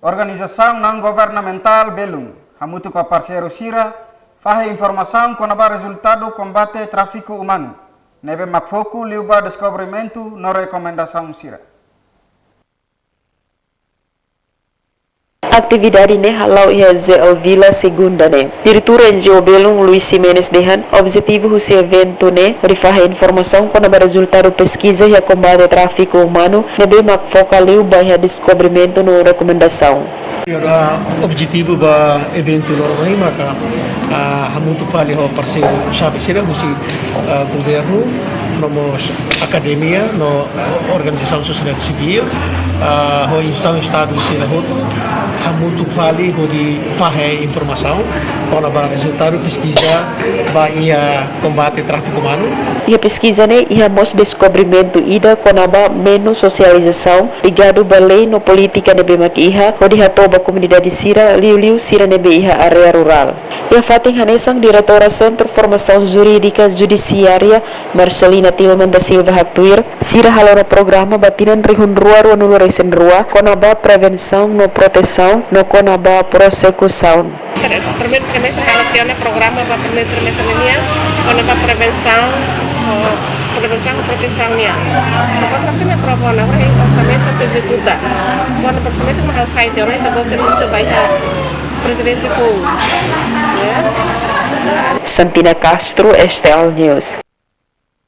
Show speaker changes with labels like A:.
A: Organização não governamental Belum, hamutu com parceiro Sira, faz informação com o resultado do combate ao tráfico humano. Nebe makfoku liuba descobrimento no recomendação Sira.
B: Atividade ne halau ia Vila Segunda ne. Diretor NGO Belum Luis Jimenez Dehan, objetivo desse evento ne rifaha informação com o resultado pesquisa e combate ao tráfico humano, nebe makfoka liuba ia descobrimento no recomendação.
C: O objetivo do evento é maka hamutu fali ho parceiro sabe sira musi governo no academia no organização sociedade civil ho instituição estado sira ho hamutu fali ho di fahe informação com a resultado pesquisa ba ia combate tráfico humano.
B: E a pesquisa ne ia mos descobrimento ida com a menos socialização ligado balei no política de bemakiha ho di hatoba comunidade Sira liu Sira nebe iha area rural. Ia fating hanesang diretora Centro Formação Jurídica Judiciária Marcelina Tilman da Silva Haktuir, Sira halora programa batinan rihun rua nulu resen rua konaba prevenção no proteção no konaba prosekução.
D: Primeiro trimestre kalau tiada programa para primeiro trimestre ini konaba prevenção e proteção-nya. Pasaknya provona orang orçamento te executa. Quando o orçamento mau site orang itu boleh sebaiknya presidente full.
B: Santina Castro, STL News.